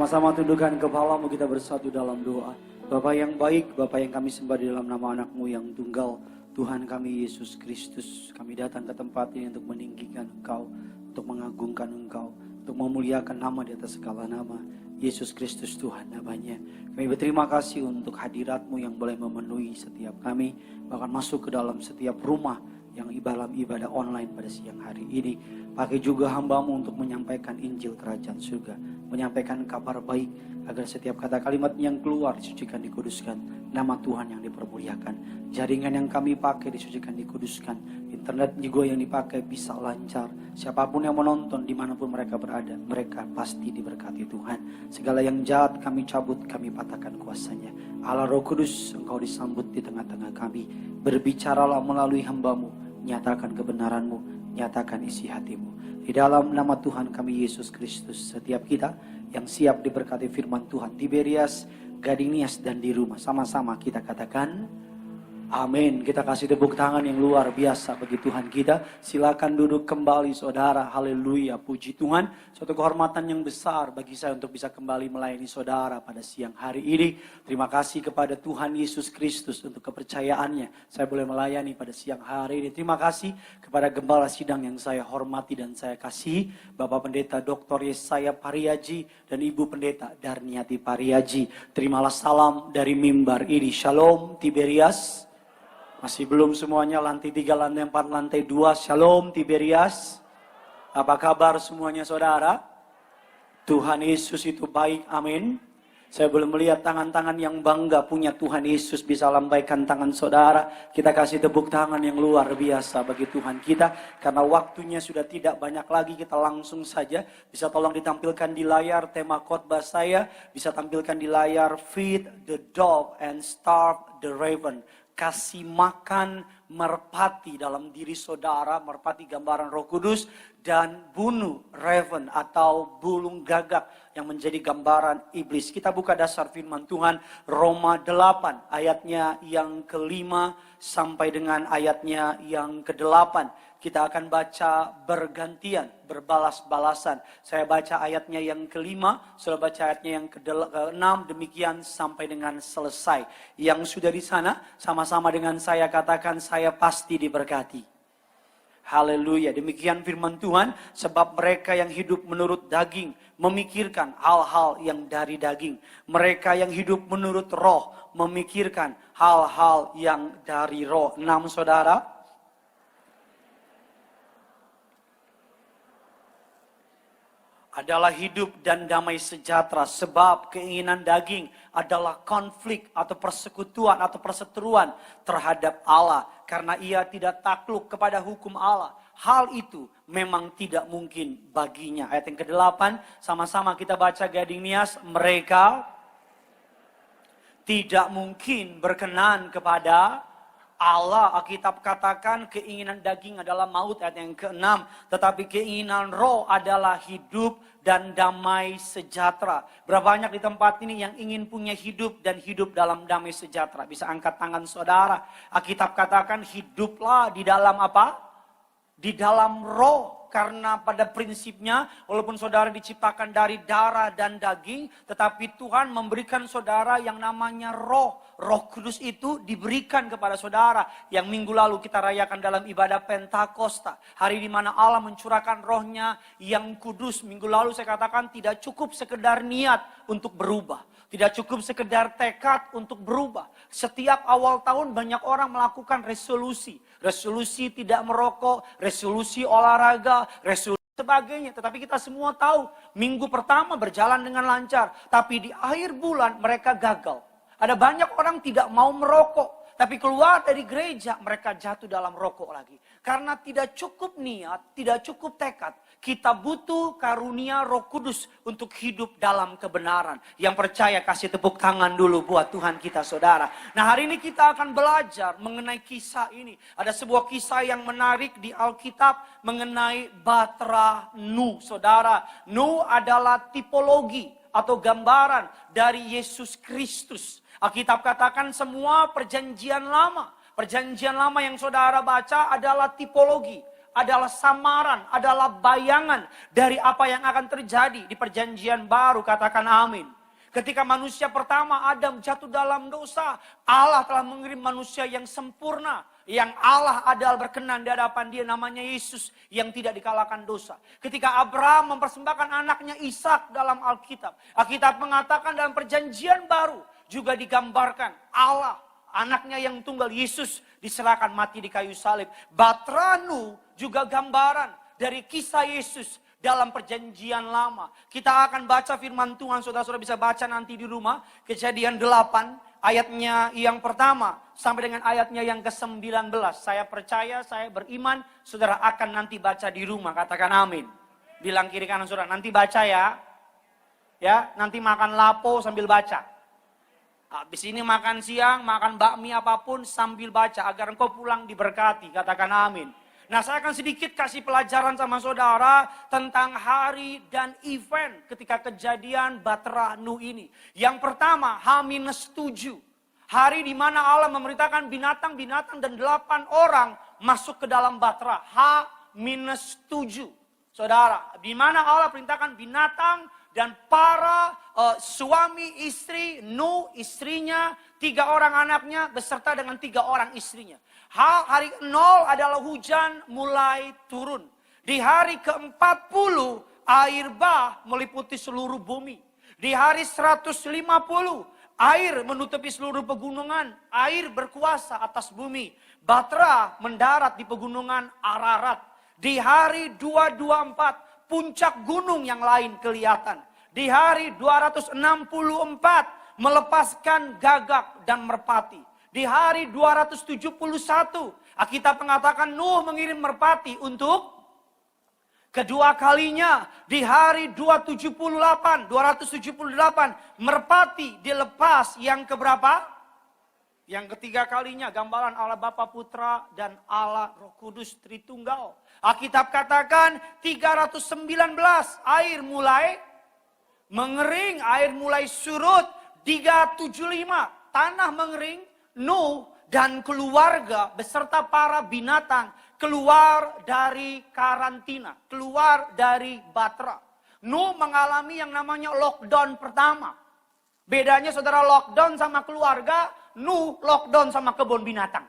Sama-sama tundukkan kepalamu, kita bersatu dalam doa. Bapa yang baik, Bapa yang kami sembah di dalam nama anak-Mu yang tunggal, Tuhan kami Yesus Kristus. Kami datang ke tempat ini untuk meninggikan Engkau, untuk mengagungkan Engkau, untuk memuliakan nama di atas segala nama. Yesus Kristus Tuhan namanya. Kami berterima kasih untuk hadirat-Mu yang boleh memenuhi setiap kami, bahkan masuk ke dalam setiap rumah yang ibadah online pada siang hari ini. Pakai juga hamba-Mu untuk menyampaikan Injil Kerajaan Surga, menyampaikan kabar baik, agar setiap kata kalimat yang keluar disucikan, dikuduskan, nama Tuhan yang dipermuliakan. Jaringan yang kami pakai disucikan, dikuduskan, internet juga yang dipakai bisa lancar. Siapapun yang menonton, dimanapun mereka berada, mereka pasti diberkati Tuhan. Segala yang jahat kami cabut, kami patahkan kuasanya. Allah Roh Kudus, Engkau disambut di tengah-tengah kami. Berbicaralah melalui hamba-Mu, nyatakan kebenaran-Mu, nyatakan isi hati-Mu. Di dalam nama Tuhan kami Yesus Kristus, setiap kita yang siap diberkati firman Tuhan, Tiberias, Gading Nias, dan di rumah, sama-sama kita katakan amin. Kita kasih tepuk tangan yang luar biasa bagi Tuhan kita. Silakan duduk kembali saudara. Haleluya, puji Tuhan. Suatu kehormatan yang besar bagi saya untuk bisa kembali melayani saudara pada siang hari ini. Terima kasih kepada Tuhan Yesus Kristus untuk kepercayaannya. Saya boleh melayani pada siang hari ini. Terima kasih kepada Gembala Sidang yang saya hormati dan saya kasihi, Bapak Pendeta Dr. Yesaya Pariaji dan Ibu Pendeta Darniati Pariaji. Terimalah salam dari mimbar ini. Shalom Tiberias. Masih belum semuanya, lantai 3, lantai 4, lantai 2. Shalom Tiberias. Apa kabar semuanya saudara? Tuhan Yesus itu baik, amin. Saya boleh melihat tangan-tangan yang bangga punya Tuhan Yesus bisa lambaikan tangan saudara. Kita kasih tepuk tangan yang luar biasa bagi Tuhan kita. Karena waktunya sudah tidak banyak lagi, kita langsung saja. Bisa tolong ditampilkan di layar tema khotbah saya. Bisa tampilkan di layar, Feed the dog and starve the raven. Kasih makan merpati dalam diri saudara, merpati gambaran Roh Kudus, dan bunuh raven atau burung gagak yang menjadi gambaran iblis. Kita buka dasar firman Tuhan Roma 8 ayatnya yang ke-5 sampai dengan ayatnya yang ke-8. Kita akan baca bergantian, berbalas-balasan. Saya baca ayatnya yang ke-5, sudah baca ayatnya yang ke-6, demikian sampai dengan selesai. Yang sudah di sana, sama-sama dengan saya katakan, saya pasti diberkati. Haleluya, demikian firman Tuhan, sebab mereka yang hidup menurut daging, memikirkan hal-hal yang dari daging. Mereka yang hidup menurut roh, memikirkan hal-hal yang dari roh. 6 saudara. Adalah hidup dan damai sejahtera, sebab keinginan daging adalah konflik atau persekutuan atau perseteruan terhadap Allah, karena ia tidak takluk kepada hukum Allah. Hal itu memang tidak mungkin baginya. Ayat yang ke-8, sama-sama kita baca Gading Nias. Mereka tidak mungkin berkenan kepada Allah. Alkitab katakan keinginan daging adalah maut, ayat yang ke-6. Tetapi keinginan roh adalah hidup dan damai sejahtera. Berapa banyak di tempat ini yang ingin punya hidup dan hidup dalam damai sejahtera? Bisa angkat tangan saudara. Alkitab katakan hiduplah di dalam apa? Di dalam roh. Karena pada prinsipnya, walaupun saudara diciptakan dari darah dan daging, tetapi Tuhan memberikan saudara yang namanya roh. Roh Kudus itu diberikan kepada saudara. Yang minggu lalu kita rayakan dalam ibadah Pentakosta. Hari di mana Allah mencurahkan rohnya yang kudus. Minggu lalu saya katakan tidak cukup sekedar niat untuk berubah. Tidak cukup sekedar tekad untuk berubah. Setiap awal tahun banyak orang melakukan resolusi. Resolusi tidak merokok, resolusi olahraga, resolusi sebagainya. Tetapi kita semua tahu minggu pertama berjalan dengan lancar. Tapi di akhir bulan mereka gagal. Ada banyak orang tidak mau merokok. Tapi keluar dari gereja mereka jatuh dalam rokok lagi. Karena tidak cukup niat, tidak cukup tekad. Kita butuh karunia Roh Kudus untuk hidup dalam kebenaran. Yang percaya kasih tepuk tangan dulu buat Tuhan kita saudara. Nah hari ini kita akan belajar mengenai kisah ini. Ada sebuah kisah yang menarik di Alkitab mengenai Batra Nuh saudara. Nuh adalah tipologi atau gambaran dari Yesus Kristus. Alkitab katakan semua perjanjian lama. Perjanjian lama yang saudara baca adalah tipologi. adalah samaran, adalah bayangan dari apa yang akan terjadi di perjanjian baru. Katakan amin. Ketika manusia pertama Adam jatuh dalam dosa, Allah telah mengirim manusia yang sempurna. Yang Allah adalah berkenan di hadapan dia, namanya Yesus yang tidak dikalahkan dosa. Ketika Abraham mempersembahkan anaknya Ishak dalam Alkitab. Alkitab mengatakan dalam perjanjian baru juga digambarkan Allah, anaknya yang tunggal Yesus diserahkan mati di kayu salib. Batranu juga gambaran dari kisah Yesus dalam perjanjian lama. Kita akan baca firman Tuhan, saudara-saudara bisa baca nanti di rumah. Kejadian 8, ayatnya yang pertama sampai dengan ayatnya yang ke-19. Saya percaya, saya beriman, saudara akan nanti baca di rumah. Katakan amin. Bilang kiri kanan saudara, nanti baca ya. Ya, nanti makan lapo sambil baca. Habis ini makan siang, makan bakmi apapun sambil baca. Agar engkau pulang diberkati. Katakan amin. Nah, saya akan sedikit kasih pelajaran sama saudara tentang hari dan event ketika kejadian Batra Nuh ini. Yang pertama, H-7. Hari di mana Allah memerintahkan binatang-binatang dan 8 orang masuk ke dalam Batra. H-7. Saudara, di mana Allah perintahkan binatang dan para suami istri, Nuh, istrinya, 3 orang anaknya beserta dengan 3 orang istrinya. Hari 0 adalah hujan mulai turun. Di hari ke-40 air bah meliputi seluruh bumi. Di hari 150 air menutupi seluruh pegunungan. Air berkuasa atas bumi. Batra mendarat di pegunungan Ararat. Di hari 224 puncak gunung yang lain kelihatan. Di hari 264 melepaskan gagak dan merpati. Di hari 271, Alkitab mengatakan Nuh mengirim merpati untuk kedua kalinya. Di hari 278, merpati dilepas yang keberapa? Yang ketiga kalinya, gambaran Allah Bapa, Putra, dan Allah Roh Kudus Tritunggal. Alkitab katakan 319, air mulai mengering, air mulai surut. 375, tanah mengering. Nuh dan keluarga beserta para binatang keluar dari karantina, keluar dari Batra. Nuh mengalami yang namanya lockdown pertama. Bedanya saudara lockdown sama keluarga, Nuh lockdown sama kebun binatang.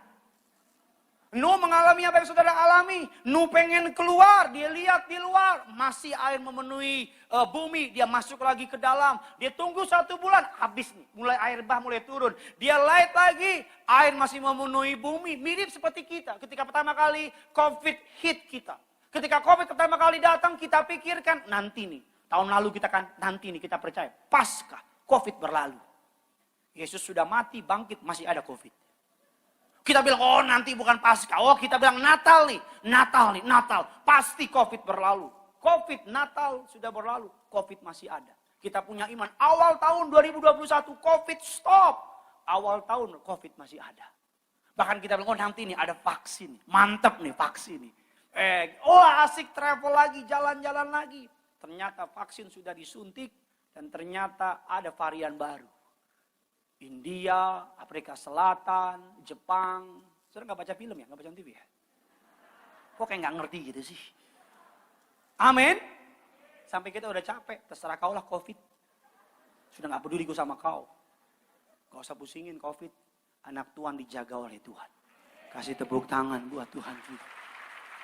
Nuh mengalami apa yang saudara alami. Nuh pengen keluar, dia lihat di luar. Masih air memenuhi bumi, dia masuk lagi ke dalam. Dia tunggu 1 bulan, habis nih. Mulai air bah mulai turun. Dia lihat lagi, air masih memenuhi bumi. Mirip seperti kita, ketika pertama kali COVID hit kita. Ketika COVID pertama kali datang, kita pikirkan, nanti nih. Tahun lalu kita kan, nanti nih kita percaya. Pasca COVID berlalu. Yesus sudah mati, bangkit, masih ada COVID. Kita bilang, oh nanti bukan Paskah. Oh kita bilang Natal nih. Natal. Pasti COVID berlalu. COVID, Natal sudah berlalu. COVID masih ada. Kita punya iman. Awal tahun 2021, COVID stop. Awal tahun COVID masih ada. Bahkan kita bilang, oh nanti nih ada vaksin. Mantap nih vaksin nih. Asik travel lagi, jalan-jalan lagi. Ternyata vaksin sudah disuntik. Dan ternyata ada varian baru. India, Afrika Selatan, Jepang. Saudara nggak baca film ya? Nggak baca TV ya? Kok kayak nggak ngerti gitu sih? Amin. Sampai kita udah capek. Terserah kau lah COVID. Sudah nggak peduli gue sama kau. Gak usah pusingin COVID. Anak Tuhan dijaga oleh Tuhan. Kasih tepuk tangan buat Tuhan kita.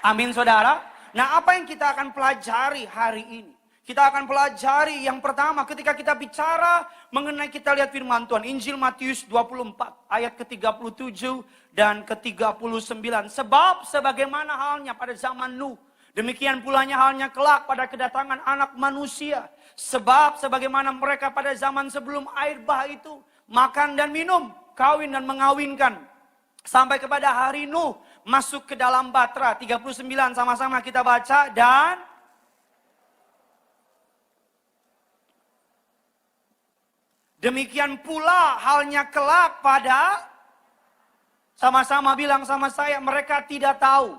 Amin saudara. Nah apa yang kita akan pelajari hari ini? Kita akan pelajari yang pertama ketika kita bicara mengenai kita lihat firman Tuhan. Injil Matius 24 ayat ke-37 dan ke-39. Sebab sebagaimana halnya pada zaman Nuh. Demikian pulanya halnya kelak pada kedatangan anak manusia. Sebab sebagaimana mereka pada zaman sebelum air bah itu. Makan dan minum, kawin dan mengawinkan. Sampai kepada hari Nuh masuk ke dalam Batra. 39 sama-sama kita baca dan... Demikian pula halnya kelak pada, sama-sama bilang sama saya, mereka tidak tahu.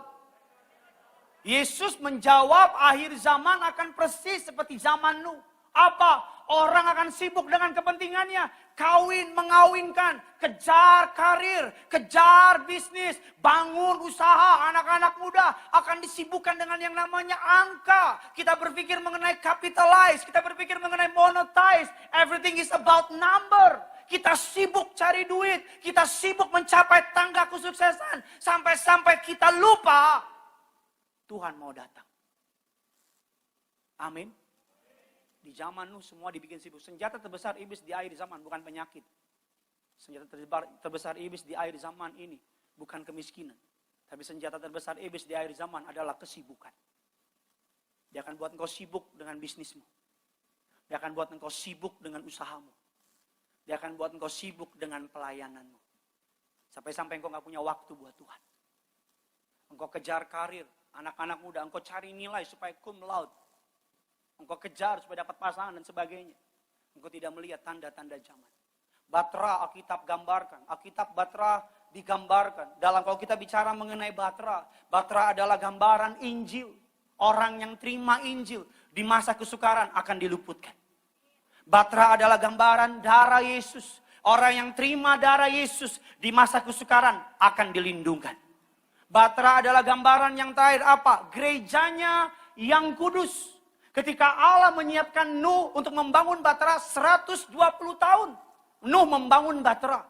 Yesus menjawab akhir zaman akan persis seperti zaman Nuh. Apa? Orang akan sibuk dengan kepentingannya. Kawin, mengawinkan, kejar karir, kejar bisnis, bangun usaha. Anak-anak muda akan disibukkan dengan yang namanya angka. Kita berpikir mengenai capitalize, kita berpikir mengenai monetize. Everything is about number. Kita sibuk cari duit, kita sibuk mencapai tangga kesuksesan. Sampai-sampai kita lupa Tuhan mau datang. Amin. Di zaman Nuh semua dibikin sibuk. Senjata terbesar iblis di akhir zaman bukan penyakit. Senjata terbesar iblis di akhir zaman ini bukan kemiskinan. Tapi senjata terbesar iblis di akhir zaman adalah kesibukan. Dia akan buat engkau sibuk dengan bisnismu. Dia akan buat engkau sibuk dengan usahamu. Dia akan buat engkau sibuk dengan pelayananmu. Sampai-sampai engkau gak punya waktu buat Tuhan. Engkau kejar karir. Anak-anak muda, engkau cari nilai supaya cum laude. Engkau kejar supaya dapat pasangan dan sebagainya. Engkau tidak melihat tanda-tanda zaman. Batra Alkitab gambarkan. Alkitab Batra digambarkan. Kalau kita bicara mengenai Batra. Batra adalah gambaran Injil. Orang yang terima Injil di masa kesukaran akan diluputkan. Batra adalah gambaran darah Yesus. Orang yang terima darah Yesus di masa kesukaran akan dilindungkan. Batra adalah gambaran yang terakhir apa? Gerejanya yang kudus. Ketika Allah menyiapkan Nuh untuk membangun Batra 120 tahun. Nuh membangun Batra.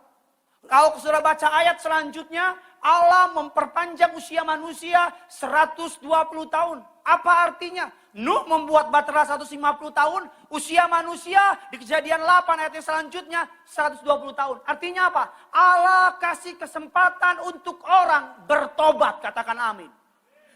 Kalau saudara baca ayat selanjutnya, Allah memperpanjang usia manusia 120 tahun. Apa artinya? Nuh membuat Batra 150 tahun, usia manusia di Kejadian 8 ayat yang selanjutnya 120 tahun. Artinya apa? Allah kasih kesempatan untuk orang bertobat, katakan amin.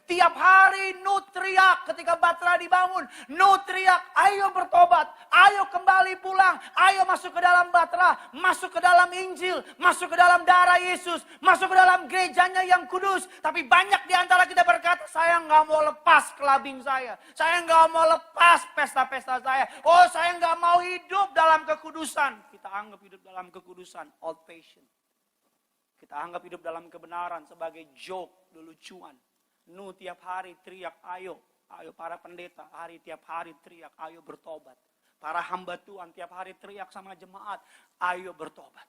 Tiap hari Nuh teriak ketika Batra dibangun. Nuh teriak, ayo bertobat, ayo kembali pulang, ayo masuk ke dalam Batra, masuk ke dalam Injil, masuk ke dalam darah Yesus, masuk ke dalam gerejanya yang kudus. Tapi banyak di antara kita berkata, saya nggak mau lepas kelabing saya nggak mau lepas pesta-pesta saya. Oh, saya nggak mau hidup dalam kekudusan. Kita anggap hidup dalam kekudusan old fashion. Kita anggap hidup dalam kebenaran sebagai joke, lelucuan. Nuh tiap hari teriak, ayo para pendeta, tiap hari teriak, ayo bertobat. Para hamba Tuhan tiap hari teriak sama jemaat, ayo bertobat.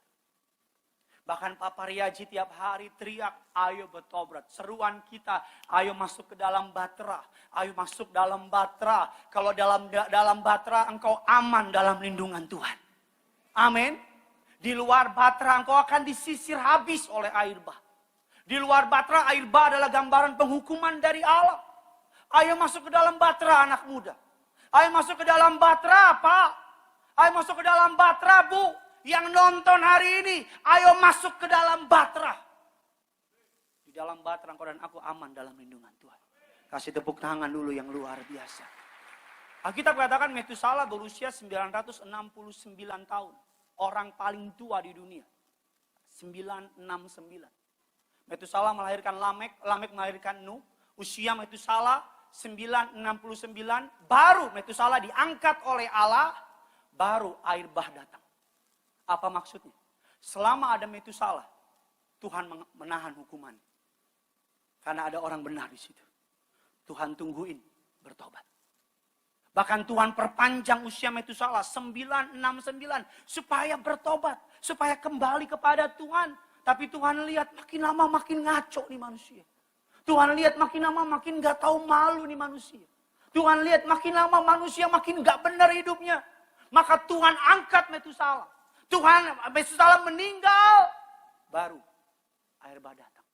Bahkan Papa Riaji tiap hari teriak, ayo bertobat. Seruan kita, ayo masuk ke dalam Batra, ayo masuk dalam Batra. Kalau dalam Batra engkau aman dalam lindungan Tuhan. Amin. Di luar Batra engkau akan disisir habis oleh air bah. Di luar Batra, air bah adalah gambaran penghukuman dari Allah. Ayo masuk ke dalam Batra anak muda. Ayo masuk ke dalam Batra Pak. Ayo masuk ke dalam Batra Bu. Yang nonton hari ini, ayo masuk ke dalam Batra. Di dalam Batra engkau dan aku aman dalam lindungan Tuhan. Kasih tepuk tangan dulu yang luar biasa. Alkitab katakan Metusala berusia 969 tahun. Orang paling tua di dunia. 969. Metusala melahirkan Lamek, Lamek melahirkan Nuh. Usia Metusala 969, baru Metusala diangkat oleh Allah, baru air bah datang. Apa maksudnya? Selama ada Metusala, Tuhan menahan hukuman. Karena ada orang benar di situ. Tuhan tungguin bertobat. Bahkan Tuhan perpanjang usia Metusala 969 supaya bertobat, supaya kembali kepada Tuhan. Tapi Tuhan lihat makin lama makin ngaco nih manusia. Tuhan lihat makin lama makin gak tahu malu nih manusia. Tuhan lihat makin lama manusia makin gak benar hidupnya. Maka Tuhan angkat Metusala. Metusala meninggal. Baru air bah datang.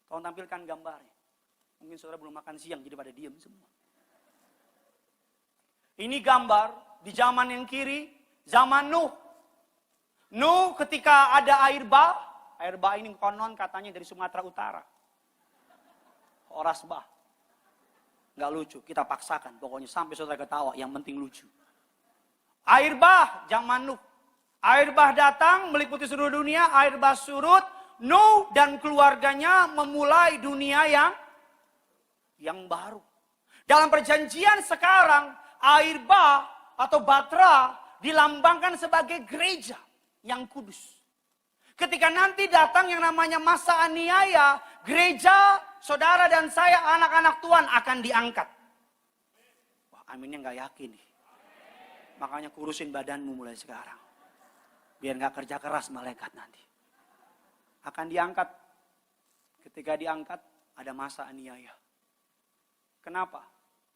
Tolong tampilkan gambarnya. Mungkin saudara belum makan siang jadi pada diam semua. Ini gambar di zaman yang kiri, zaman Nuh. Nuh ketika ada air bah ini konon katanya dari Sumatera Utara. Oras bah. Nggak lucu, kita paksakan. Pokoknya sampai saudara ketawa, yang penting lucu. Air bah, zaman Nuh. Air bah datang, meliputi seluruh dunia, air bah surut. Nuh dan keluarganya memulai dunia yang baru. Dalam perjanjian sekarang, air bah atau Batra dilambangkan sebagai gereja yang kudus. Ketika nanti datang yang namanya masa aniaya, gereja, saudara dan saya, anak-anak Tuhan akan diangkat. Wah, aminnya nggak yakin nih. Makanya kurusin badanmu mulai sekarang. Biar gak kerja keras malaikat nanti. Akan diangkat. Ketika diangkat, ada masa aniaya. Kenapa?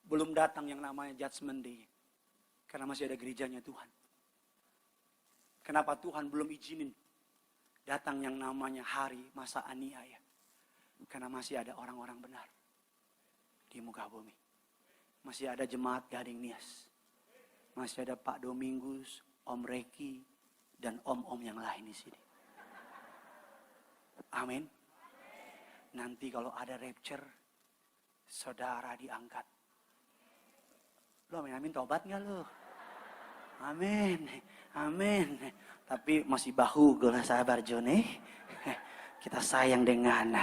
Belum datang yang namanya judgment day. Karena masih ada gerejanya Tuhan. Kenapa Tuhan belum izinin datang yang namanya hari masa aniaya? Karena masih ada orang-orang benar di muka bumi. Masih ada jemaat Gading Nias. Masih ada Pak Domingus, Om Reki, dan om-om yang lain di sini. Amin. Nanti kalau ada rapture, saudara diangkat. Lo amin tobat gak lo? Amin. Amin. Tapi masih bahu gula sabar Jone. Kita sayang dengan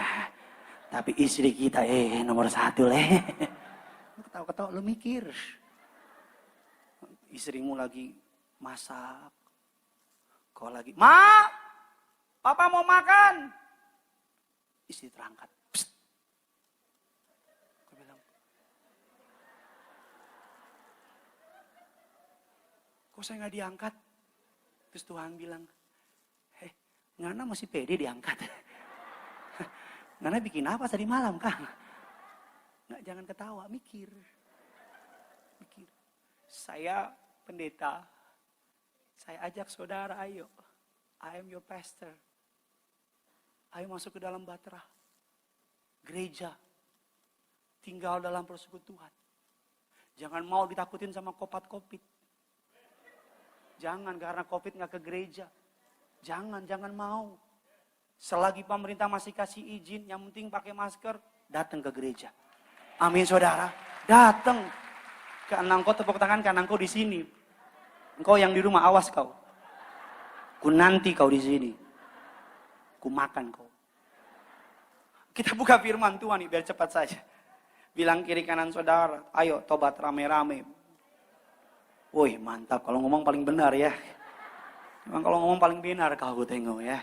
tapi istri kita nomor 1 leh. Ketawa-ketawa lu mikir. Istrimu lagi masak. Kau lagi, "Ma, papa mau makan." Istri terangkat. Psst. Kau bilang, "Kok saya nggak diangkat?" Terus Tuhan bilang, Ngana masih pede diangkat. Ngana bikin apa tadi malam, Kang? Nggak, jangan ketawa, mikir. Mikir. Saya pendeta. Saya ajak saudara, ayo. I am your pastor. Ayo masuk ke dalam Batra. Gereja. Tinggal dalam persekutuan. Jangan mau ditakutin sama COVID. Jangan, karena COVID nggak ke gereja. Jangan mau. Selagi pemerintah masih kasih izin, yang penting pakai masker, datang ke gereja. Amin saudara. Datang. Kanan kau tepuk tangan, kanan kau di sini. Engkau yang di rumah, awas kau. Ku nanti kau di sini. Ku makan kau. Kita buka firman Tuhan nih, biar cepat saja. Bilang kiri kanan saudara, ayo tobat rame-rame. Woi mantap, kalau ngomong paling benar ya. Memang kalau ngomong paling benar kau tengok ya.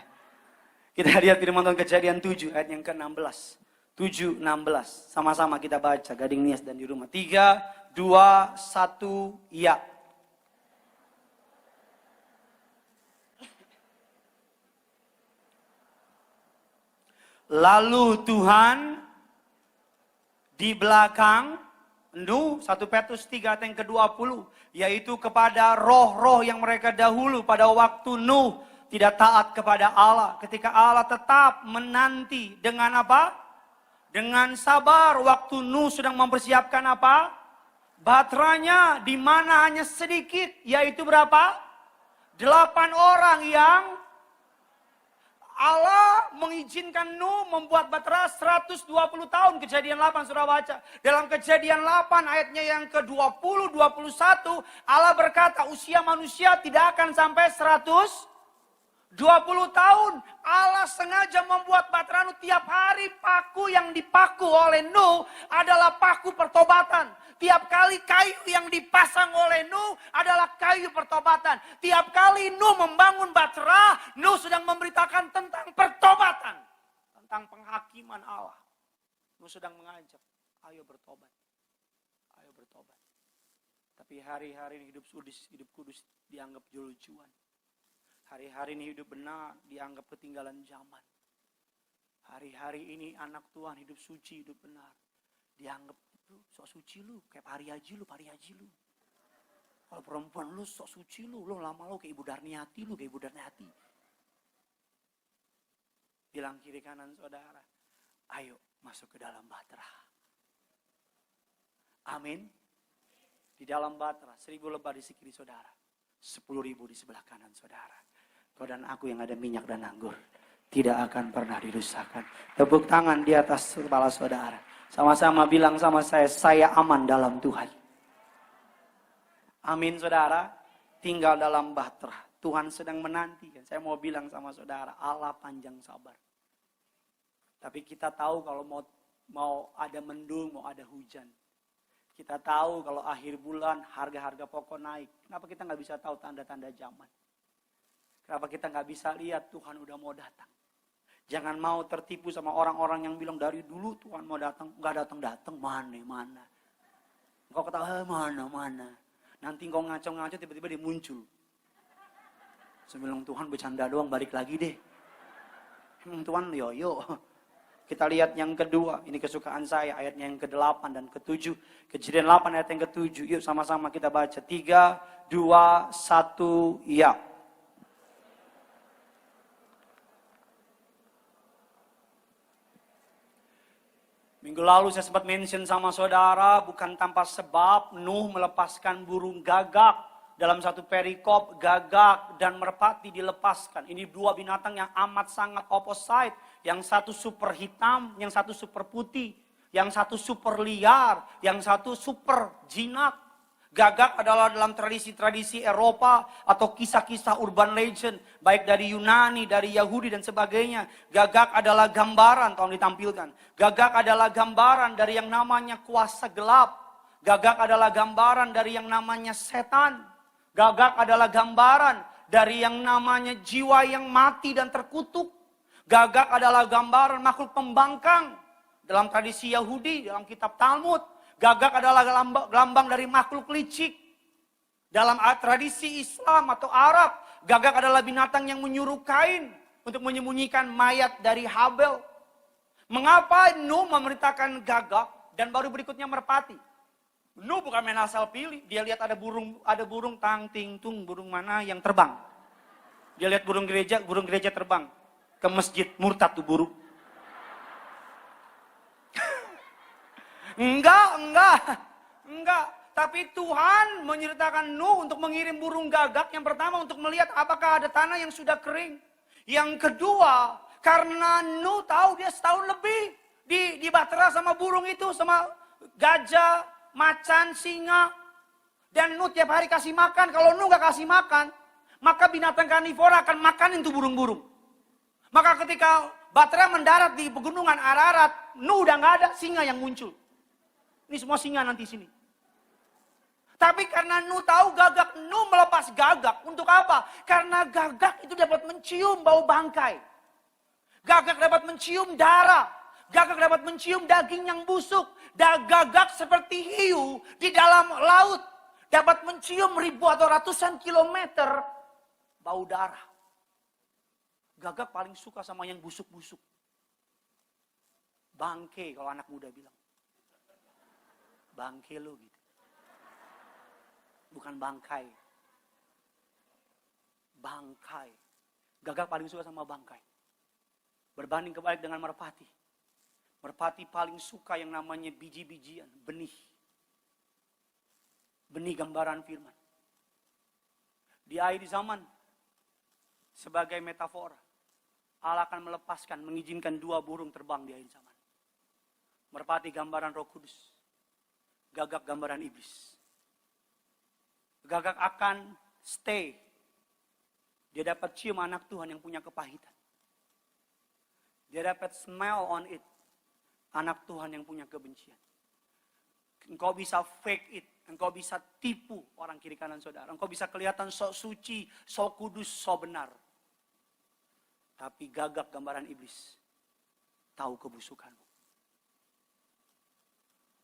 Kita lihat firman Tuhan Kejadian 7 ayat yang ke-16. 7:16. Sama-sama kita baca, Gading Nias dan di rumah. 3, 2, 1, ya. Lalu Tuhan di belakang Nuh, 1 Petrus 3 ayat yang ke-20, yaitu kepada roh-roh yang mereka dahulu pada waktu Nuh tidak taat kepada Allah. Ketika Allah tetap menanti dengan apa? Dengan sabar waktu Nuh sedang mempersiapkan apa? Baterainya, di mana hanya sedikit, yaitu berapa? 8 orang yang Allah mengizinkan Nuh membuat batera 120 tahun. Kejadian 8 sudah baca. Dalam Kejadian 8 ayatnya yang ke-20, 21. Allah berkata usia manusia tidak akan sampai 120 tahun. Allah sengaja membuat batera Nuh tiap hari. Paku yang dipaku oleh Nuh adalah paku pertobatan. Tiap kali kayu yang dipasang oleh Nuh adalah kayu pertobatan. Tiap kali Nuh membangun batera, Nuh sedang memberitakan tentang pertobatan. Tentang penghakiman Allah. Nuh sedang mengajak, ayo bertobat. Ayo bertobat. Tapi hari-hari ini hidup kudus dianggap lucuan. Hari-hari ini hidup benar dianggap ketinggalan zaman. Hari-hari ini anak Tuhan hidup suci, hidup benar. Dianggap lu sok suci lu, kayak Pari Haji lu. Kalau perempuan lu sok suci lu lama lu kayak Ibu Darniati Bilang kiri kanan saudara, ayo masuk ke dalam Batra. Amin. Di dalam Batra, 1.000 lebah di kiri saudara, 10.000 di sebelah kanan saudara. Kau dan aku yang ada minyak dan anggur tidak akan pernah dirusakan. Tepuk tangan di atas kepala saudara. Sama-sama bilang sama saya aman dalam Tuhan. Amin saudara, tinggal dalam Batra. Tuhan sedang menanti. Saya mau bilang sama saudara, Allah panjang sabar. Tapi kita tahu kalau mau ada mendung, mau ada hujan. Kita tahu kalau akhir bulan harga-harga pokok naik. Kenapa kita nggak bisa tahu tanda-tanda zaman? Kenapa kita nggak bisa lihat Tuhan udah mau datang? Jangan mau tertipu sama orang-orang yang bilang dari dulu Tuhan mau datang, nggak datang-datang, mana. Engkau kata mana. Nanti kau ngaco-ngaco tiba-tiba dia muncul. Saya bilang, Tuhan bercanda doang, balik lagi deh. Emang Tuhan yo. Kita lihat yang kedua, ini kesukaan saya, ayatnya yang ke-8 dan ke-7. Kejadian 8 ayat yang ke-7, yuk sama-sama kita baca. 3, 2, 1, ya. Minggu lalu saya sempat mention sama saudara, bukan tanpa sebab Nuh melepaskan burung gagak. Dalam satu perikop, gagak dan merpati dilepaskan. Ini dua binatang yang amat sangat opposite. Yang satu super hitam, yang satu super putih. Yang satu super liar, yang satu super jinak. Gagak adalah dalam tradisi-tradisi Eropa atau kisah-kisah urban legend. Baik dari Yunani, dari Yahudi dan sebagainya. Gagak adalah gambaran, tolong ditampilkan. Gagak adalah gambaran dari yang namanya kuasa gelap. Gagak adalah gambaran dari yang namanya setan. Gagak adalah gambaran dari yang namanya jiwa yang mati dan terkutuk. Gagak adalah gambaran makhluk pembangkang. Dalam tradisi Yahudi, dalam kitab Talmud. Gagak adalah lambang dari makhluk licik. Dalam tradisi Islam atau Arab, gagak adalah binatang yang menyuruh Kain untuk menyembunyikan mayat dari Habel. Mengapa Nuh memerintahkan gagak dan baru berikutnya merpati? Nuh bukan main asal pilih. Dia lihat ada burung tang ting tung, burung mana yang terbang. Dia lihat burung gereja terbang ke masjid, murtad tuh burung. Enggak. Tapi Tuhan menyertakan Nuh untuk mengirim burung gagak. Yang pertama untuk melihat apakah ada tanah yang sudah kering. Yang kedua, karena Nuh tahu dia setahun lebih dibahtera sama burung itu, sama gajah, macan, singa. Dan Nuh tiap hari kasih makan. Kalau Nuh gak kasih makan, maka binatang karnivora akan makanin tuh burung-burung. Maka ketika bahtera mendarat di pegunungan Ararat, Nuh udah gak ada, singa yang muncul. Ini semua singa nanti sini. Tapi karena Nuh tahu gagak, Nuh melepas gagak. Untuk apa? Karena gagak itu dapat mencium bau bangkai. Gagak dapat mencium darah. Gagak dapat mencium daging yang busuk. Gagak seperti hiu di dalam laut. Dapat mencium ribu atau ratusan kilometer bau darah. Gagak paling suka sama yang busuk-busuk. Bangke kalau anak muda bilang. Bangke lo gitu. Bukan bangkai. Bangkai. Gagak paling suka sama bangkai. Berbanding kebalik dengan merpati. Merpati paling suka yang namanya biji-bijian, benih. Benih gambaran firman. Di akhir zaman, sebagai metafora, Allah akan melepaskan, mengizinkan dua burung terbang di akhir zaman. Merpati gambaran Roh Kudus. Gagak gambaran iblis. Gagak akan stay. Dia dapat cium anak Tuhan yang punya kepahitan. Dia dapat smell on it. Anak Tuhan yang punya kebencian. Engkau bisa fake it. Engkau bisa tipu orang kiri kanan saudara. Engkau bisa kelihatan sok suci, sok kudus, sok benar. Tapi gagak gambaran iblis. Tahu kebusukanmu.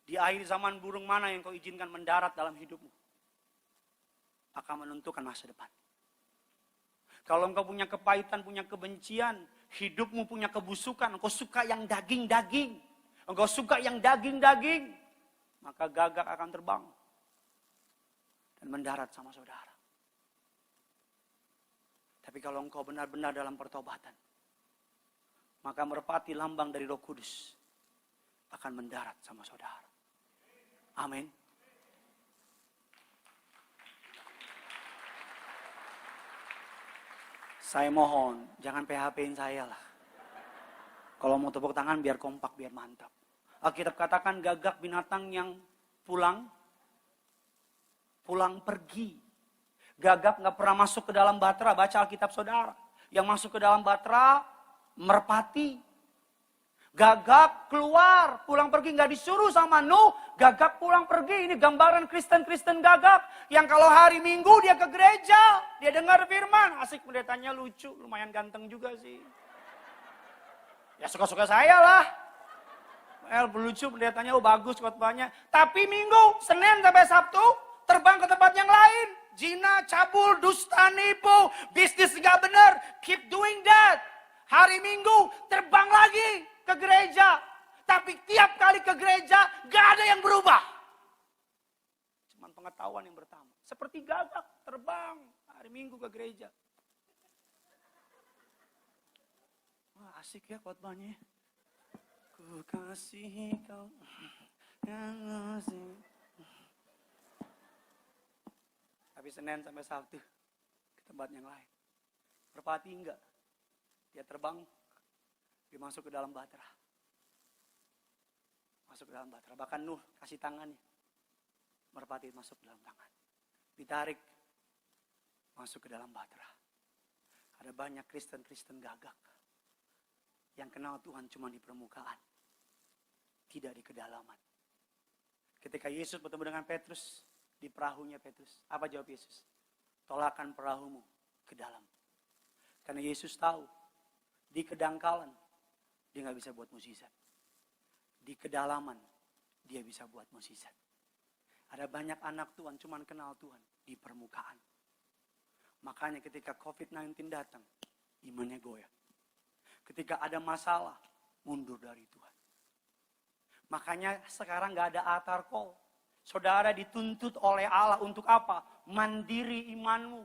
Di akhir zaman burung mana yang kau izinkan mendarat dalam hidupmu? Akan menentukan masa depan. Kalau engkau punya kepahitan, punya kebencian, hidupmu punya kebusukan, engkau suka yang daging-daging, engkau suka yang daging-daging, maka gagak akan terbang dan mendarat sama saudara. Tapi kalau engkau benar-benar dalam pertobatan, maka merpati lambang dari Roh Kudus akan mendarat sama saudara. Amin. Saya mohon, jangan PHP-in saya lah. Kalau mau tepuk tangan biar kompak, biar mantap. Alkitab katakan gagak binatang yang pulang pergi. Gagak gak pernah masuk ke dalam bahtera, baca Alkitab saudara. Yang masuk ke dalam bahtera, merpati. Gagak keluar, pulang pergi, gak disuruh sama Nuh. Gagak pulang pergi, ini gambaran Kristen-Kristen gagak. Yang kalau hari Minggu dia ke gereja, dia dengar firman. Asik, pendetanya lucu, lumayan ganteng juga sih. Ya suka-suka saya lah. Lucu pendetanya, bagus khotbahnya. Tapi Minggu, Senin sampai Sabtu, terbang ke tempat yang lain. Zina, cabul, dusta, nipu, bisnis nggak benar. Keep doing that. Hari Minggu terbang lagi ke gereja. Tapi tiap kali ke gereja gak ada yang berubah. Cuman pengetahuan yang pertama. Seperti gagak terbang hari Minggu ke gereja. Wah, asik ya khotbahnya. Ku kasih kau yang asik. Tapi Senin sampai Sabtu ke tempat yang lain. Merpati enggak. Dia terbang, dia masuk ke dalam Bahtera. Masuk ke dalam Bahtera. Bahkan Nuh kasih tangannya. Merpati masuk ke dalam tangan. Ditarik, masuk ke dalam Bahtera. Ada banyak Kristen-Kristen gagak yang kenal Tuhan cuma di permukaan, tidak di kedalaman. Ketika Yesus bertemu dengan Petrus, di perahunya Petrus, apa jawab Yesus? Tolakkan perahumu ke dalam. Karena Yesus tahu, di kedangkalan, dia gak bisa buat mukjizat. Di kedalaman, dia bisa buat mukjizat. Ada banyak anak Tuhan, cuma kenal Tuhan di permukaan. Makanya ketika COVID-19 datang, imannya goyah. Ketika ada masalah, mundur dari Tuhan. Makanya sekarang gak ada altar call. Saudara dituntut oleh Allah untuk apa? Mandiri imanmu.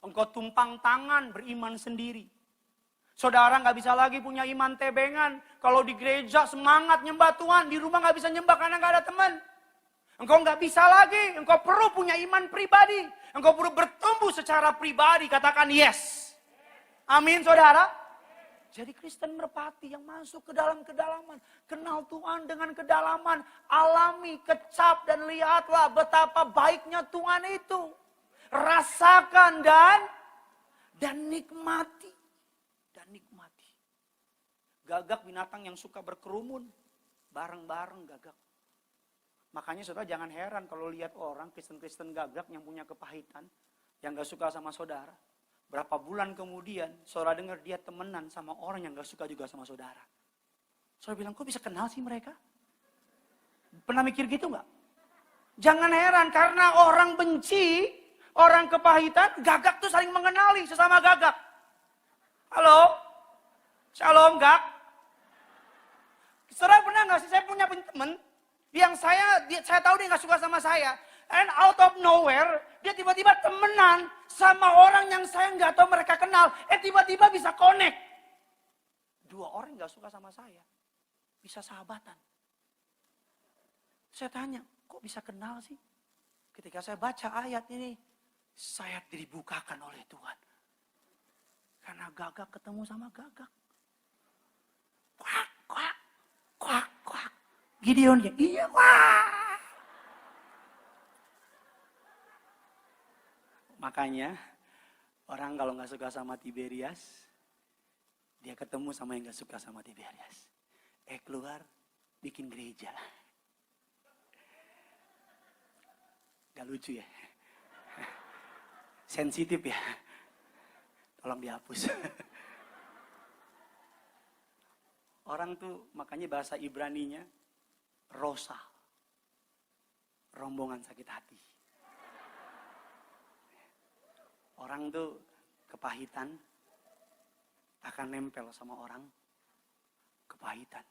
Engkau tumpang tangan beriman sendiri. Saudara gak bisa lagi punya iman tebengan. Kalau di gereja semangat nyembah Tuhan, di rumah gak bisa nyembah karena gak ada teman. Engkau gak bisa lagi, engkau perlu punya iman pribadi. Engkau perlu bertumbuh secara pribadi, katakan yes. Amin saudara. Jadi Kristen merpati yang masuk ke dalam kedalaman. Kenal Tuhan dengan kedalaman. Alami, kecap dan lihatlah betapa baiknya Tuhan itu. Rasakan dan nikmati. Dan nikmati. Gagak binatang yang suka berkerumun. Bareng-bareng gagak. Makanya saudara jangan heran kalau lihat orang Kristen-Kristen gagak yang punya kepahitan. Yang gak suka sama saudara. Berapa bulan kemudian, saudara dengar dia temenan sama orang yang gak suka juga sama saudara. Saudara bilang, kok bisa kenal sih mereka? Pernah mikir gitu gak? Jangan heran, karena orang benci, orang kepahitan, gagak tuh saling mengenali sesama gagak. Halo? Shalom, Gak? Saudara pernah gak sih, saya punya teman yang saya tahu dia gak suka sama saya. And out of nowhere, dia tiba-tiba temenan sama orang yang saya nggak tahu mereka kenal. Tiba-tiba bisa connect. Dua orang nggak suka sama saya, bisa sahabatan. Saya tanya, kok bisa kenal sih? Ketika saya baca ayat ini, saya dibukakan oleh Tuhan. Karena gagak ketemu sama gagak. Kuak, kuak, kuak, kuak. Gideon dia, iya, wah. Makanya orang kalau nggak suka sama Tiberias, dia ketemu sama yang nggak suka sama Tiberias. Keluar bikin gereja. Gak lucu ya? Sensitif ya? Tolong dihapus. Orang tuh makanya bahasa Ibraninya rosa. Rombongan sakit hati. Orang tuh kepahitan akan nempel sama orang kepahitan.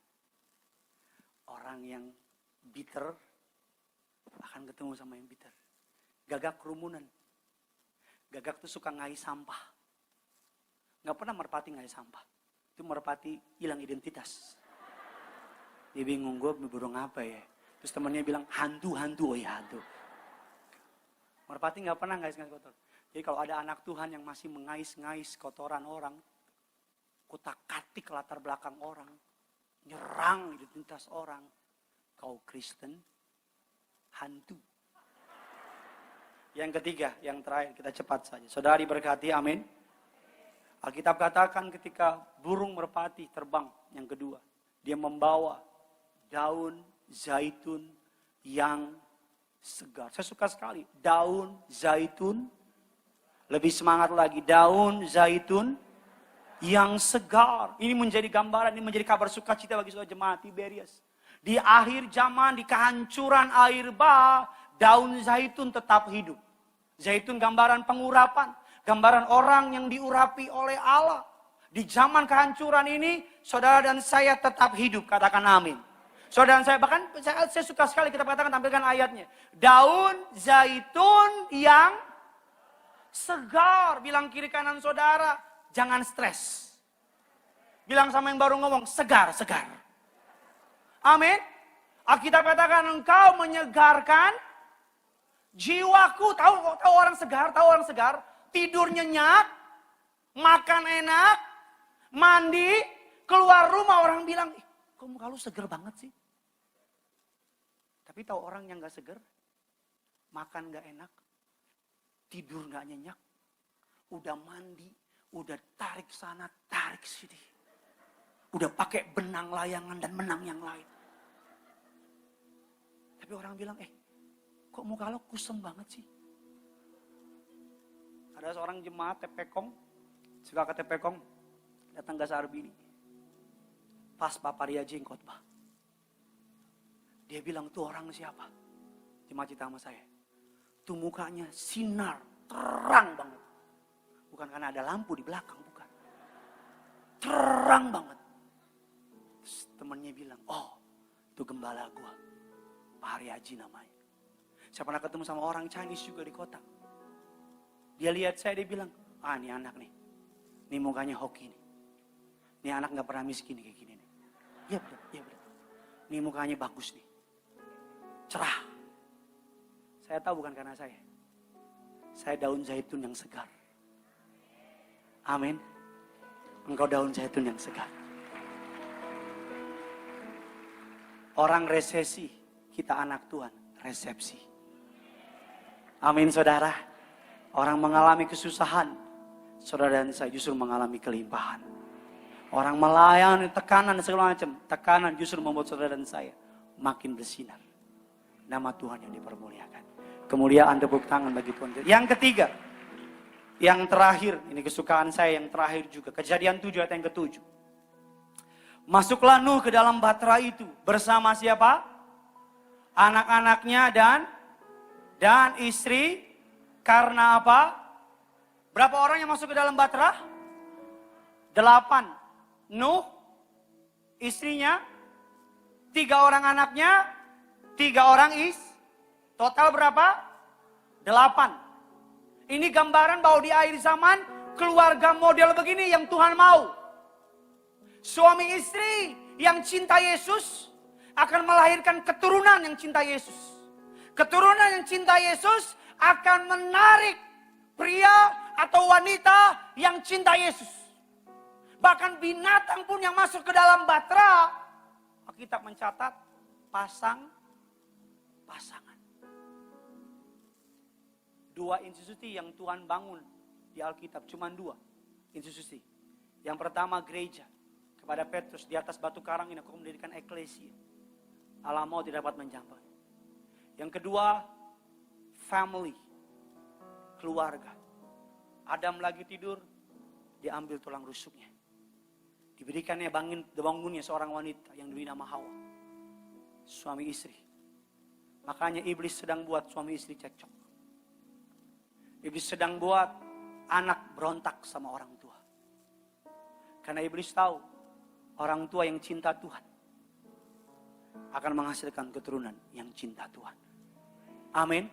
Orang yang bitter akan ketemu sama yang bitter. Gagak kerumunan. Gagak tuh suka ngais sampah. Gak pernah merpati ngais sampah. Itu merpati hilang identitas. Dia bingung, gue burung apa ya. Terus temannya bilang, hantu. Oh ya hantu. Merpati gak pernah ngais-ngais kotor. Jadi kalau ada anak Tuhan yang masih mengais-ngais kotoran orang, kutak-katik latar belakang orang, nyerang identitas orang, kau Kristen, hantu. Yang ketiga, yang terakhir, kita cepat saja. Saudara diberkati, amin. Alkitab katakan ketika burung merpati terbang, yang kedua, dia membawa daun zaitun yang segar. Saya suka sekali, daun zaitun. Lebih semangat lagi, daun zaitun yang segar. Ini menjadi gambaran, ini menjadi kabar sukacita bagi saudara jemaat Tiberias. Di akhir zaman, di kehancuran air bah, daun zaitun tetap hidup. Zaitun gambaran pengurapan, gambaran orang yang diurapi oleh Allah. Di zaman kehancuran ini, saudara dan saya tetap hidup, katakan amin. Saudara dan saya, bahkan saya suka sekali kita katakan, tampilkan ayatnya. Daun zaitun yang segar, bilang kiri kanan saudara, jangan stres. Bilang sama yang baru ngomong, segar. Amin. Alkitab katakan engkau menyegarkan jiwaku. Tahu orang segar, tidur nyenyak, makan enak, mandi, keluar rumah orang bilang, kok muka lu seger banget sih? Tapi tahu orang yang gak seger, makan gak enak, tidur gak nyenyak, udah mandi, udah tarik sana, tarik sini. Udah pakai benang layangan dan benang yang lain. Tapi orang bilang, kok muka lo kusem banget sih? Ada seorang jemaat TPKOM, suka ke TPKOM, datang ke Sarbini. Pas Bapak Riaji khotbah. Dia bilang, tuh orang siapa? Jemaat cerita sama saya. Tuh mukanya sinar, terang banget. Bukan karena ada lampu di belakang, bukan. Terang banget. Terus temennya bilang, oh itu gembala gua. Pak Riaji namanya. Saya pernah ketemu sama orang Chinese juga di kota. Dia lihat saya, dia bilang, ini anak nih. Ini mukanya hoki nih. Ini anak gak pernah miskin kayak gini nih. Iya betul. Ini mukanya bagus nih. Cerah. Saya tahu bukan karena saya. Saya daun zaitun yang segar. Amin. Engkau daun zaitun yang segar. Orang resesi, kita anak Tuhan, resepsi. Amin saudara. Orang mengalami kesusahan, saudara dan saya justru mengalami kelimpahan. Orang melayani tekanan dan segala macam, tekanan justru membuat saudara dan saya makin bersinar. Nama Tuhan yang dipermuliakan. Kemuliaan tepuk tangan bagi Tuhan. Yang ketiga, yang terakhir, ini kesukaan saya yang terakhir juga. Kejadian 7 ayat yang ke-7. Masuklah Nuh ke dalam bahtera itu bersama siapa? Anak-anaknya dan istri. Karena apa? Berapa orang yang masuk ke dalam bahtera? 8. Nuh, istrinya, 3 orang anaknya, 3 orang total berapa? 8. Ini gambaran bahwa di akhir zaman keluarga model begini yang Tuhan mau. Suami istri yang cinta Yesus akan melahirkan keturunan yang cinta Yesus. Keturunan yang cinta Yesus akan menarik pria atau wanita yang cinta Yesus. Bahkan binatang pun yang masuk ke dalam bahtera, Alkitab mencatat pasangan. 2 institusi yang Tuhan bangun di Alkitab, cuma 2 institusi. Yang pertama gereja, kepada Petrus, di atas batu karang ini aku mendirikan eklesia. Allah mau tidak dapat mencapai. Yang kedua, family, keluarga. Adam lagi tidur, diambil tulang rusuknya. Diberikannya bangunnya seorang wanita yang diberi nama Hawa. Suami istri. Makanya iblis sedang buat suami istri cekcok. Iblis sedang buat anak berontak sama orang tua. Karena iblis tahu, orang tua yang cinta Tuhan akan menghasilkan keturunan yang cinta Tuhan. Amin.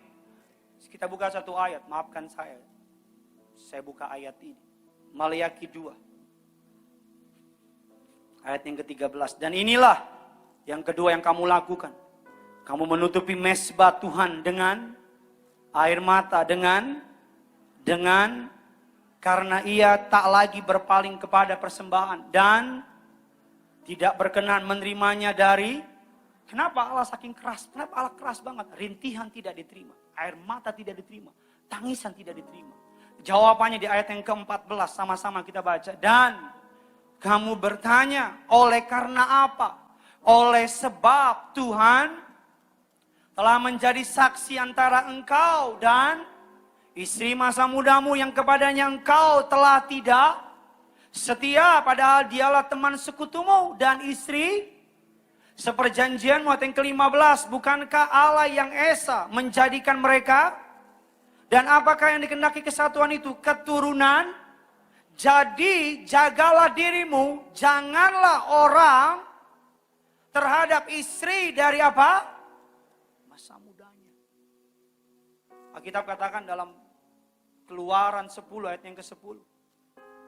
Kita buka satu ayat, maafkan saya. Saya buka ayat ini. Maleakhi 2. Ayat yang ke-13. Dan inilah yang kedua yang kamu lakukan. Kamu menutupi mezbah Tuhan dengan air mata, dengan karena ia tak lagi berpaling kepada persembahan dan tidak berkenan menerimanya dari. Kenapa Allah saking keras? Kenapa Allah keras banget? Rintihan tidak diterima, air mata tidak diterima, tangisan tidak diterima. Jawabannya di ayat yang ke-14, sama-sama kita baca. Dan kamu bertanya, oleh karena apa? Oleh sebab Tuhan telah menjadi saksi antara engkau dan istri masa mudamu yang kepadanya engkau telah tidak setia, padahal dialah teman sekutumu dan istri Seperjanjian ayat yang ke-15, bukankah Allah yang esa menjadikan mereka? Dan apakah yang dikehendaki kesatuan itu? Keturunan. Jadi jagalah dirimu, janganlah orang terhadap istri dari apa? Masa mudanya. Alkitab katakan dalam Keluaran 10 ayat yang ke-10.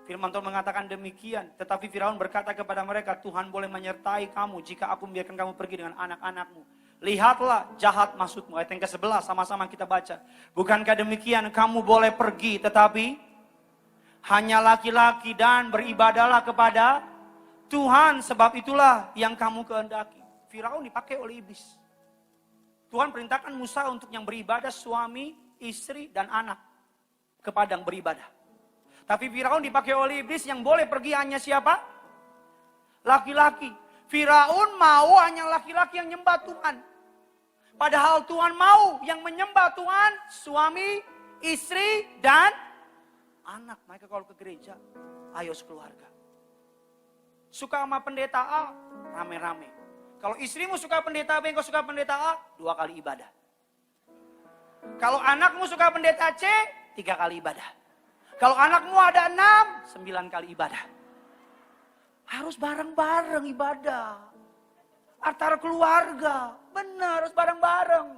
Firman Tuhan mengatakan demikian. Tetapi Firaun berkata kepada mereka, Tuhan boleh menyertai kamu jika aku membiarkan kamu pergi dengan anak-anakmu. Lihatlah jahat maksudmu. Ayat yang ke-11 sama-sama kita baca. Bukankah demikian kamu boleh pergi tetapi hanya laki-laki dan beribadahlah kepada Tuhan. Sebab itulah yang kamu kehendaki. Firaun dipakai oleh iblis. Tuhan perintahkan Musa untuk yang beribadah suami, istri, dan anak ke padang beribadah. Tapi Firaun dipakai oleh iblis yang boleh pergi hanya siapa? Laki-laki. Firaun mau hanya laki-laki yang nyembah Tuhan. Padahal Tuhan mau yang menyembah Tuhan, suami, istri, dan anak. Mereka kalau ke gereja, ayo sekeluarga. Suka sama pendeta A, rame-rame. Kalau istrimu suka pendeta B, engkau suka pendeta A, 2 kali ibadah. Kalau anakmu suka pendeta C, 3 kali ibadah. Kalau anakmu ada 6, 9 kali ibadah. Harus bareng-bareng ibadah. Antara keluarga. Benar, harus bareng-bareng.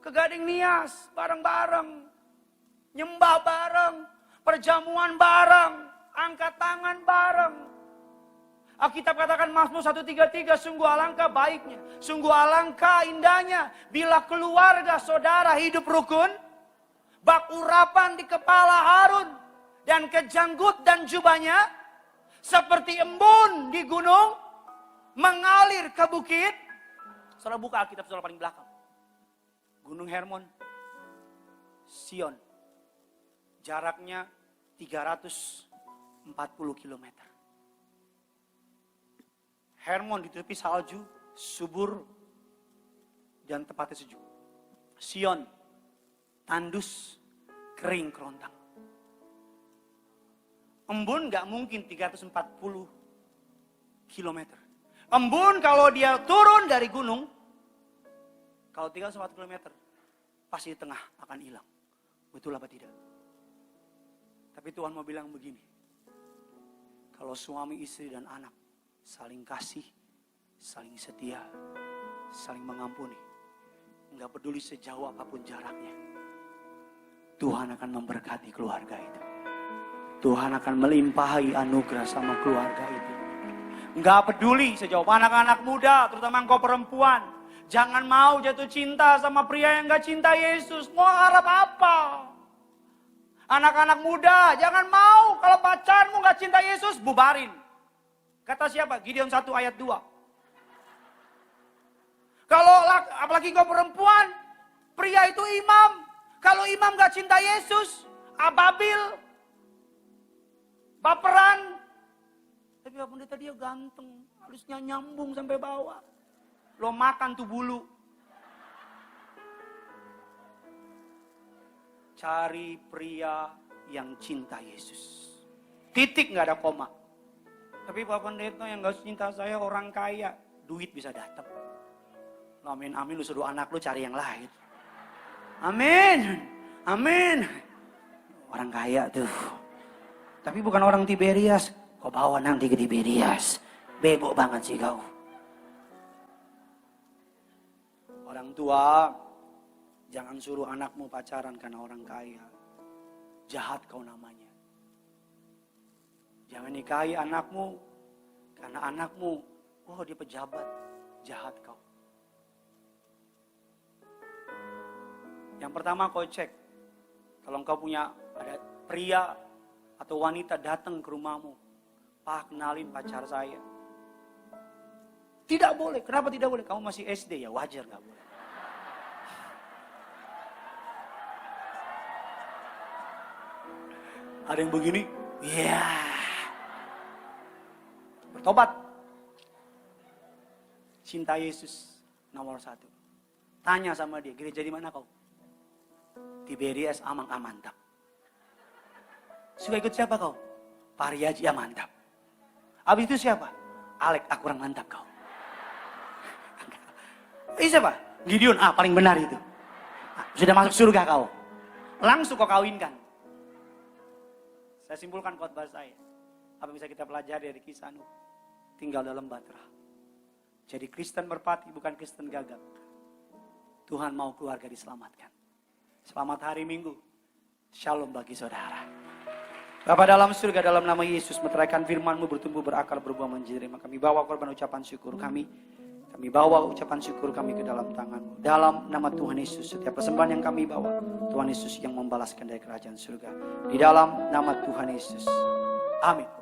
Ke Gading Nias, bareng-bareng. Nyembah bareng. Perjamuan bareng. Angkat tangan bareng. Alkitab katakan Mazmur 133, sungguh alangkah baiknya. Sungguh alangkah indahnya. Bila keluarga saudara hidup rukun. Bak urapan di kepala Harun dan kejanggut dan jubahnya seperti embun di gunung mengalir ke bukit. Saudara buka Alkitab saudara paling belakang. Gunung Hermon, Sion. Jaraknya 340 km. Hermon ditutupi salju, subur dan tempatnya sejuk. Sion tandus, kering kerontang. Embun gak mungkin 340 km. Embun kalau dia turun dari gunung, kalau 340 km, pasti di tengah akan hilang. Betul apa tidak? Tapi Tuhan mau bilang begini. Kalau suami, istri, dan anak saling kasih, saling setia, saling mengampuni, gak peduli sejauh apapun jaraknya, Tuhan akan memberkati keluarga itu. Tuhan akan melimpahi anugerah sama keluarga itu. Enggak peduli sejauh anak-anak muda, terutama engkau perempuan. Jangan mau jatuh cinta sama pria yang gak cinta Yesus. Mau harap apa? Anak-anak muda, jangan mau kalau pacarmu gak cinta Yesus, bubarin. Kata siapa? Gideon 1 ayat 2. Kalau apalagi engkau perempuan, pria itu imam. Kalau imam gak cinta Yesus, ababil, baperan. Tapi Pak Pendeta dia ganteng, halusnya nyambung sampai bawah. Lo makan tuh bulu. Cari pria yang cinta Yesus. Titik gak ada koma. Tapi Pak Pendeta yang gak cinta saya orang kaya, duit bisa datang. Amin, amin, lu suruh anak lu cari yang lain. Amin, amin. Orang kaya tuh. Tapi bukan orang Tiberias. Kau bawa nanti ke Tiberias. Bego banget sih kau. Orang tua, jangan suruh anakmu pacaran karena orang kaya. Jahat kau namanya. Jangan nikahi anakmu karena anakmu, oh dia pejabat. Jahat kau. Yang pertama kau cek, kalau engkau punya ada pria atau wanita datang ke rumahmu, Pak kenalin pacar saya. Tidak boleh, kenapa tidak boleh? Kamu masih SD ya, wajar gak boleh. Ada yang begini, ya. Bertobat. Cinta Yesus nomor 1. Tanya sama dia, gereja di mana kau? Tiberias Amang Amantap. Suka ikut siapa kau? Pariaji Amantap. Habis itu siapa? Alek aku orang mantap kau. siapa? Gideon, paling benar itu. Sudah masuk surga kau. Langsung kau kawinkan. Saya simpulkan khotbah saya. Apa yang bisa kita pelajari dari kisah Nuh? Tinggal dalam Batra. Jadi Kristen merpati bukan Kristen gagap. Tuhan mau keluarga diselamatkan. Selamat hari Minggu. Shalom bagi saudara. Bapa dalam surga, dalam nama Yesus, meteraikan firman-Mu bertumbuh berakar berbuah menjadi. Kami bawa korban ucapan syukur kami. Kami bawa ucapan syukur kami ke dalam tangan-Mu. Dalam nama Tuhan Yesus, setiap persembahan yang kami bawa, Tuhan Yesus yang membalaskan dari kerajaan surga. Di dalam nama Tuhan Yesus. Amin.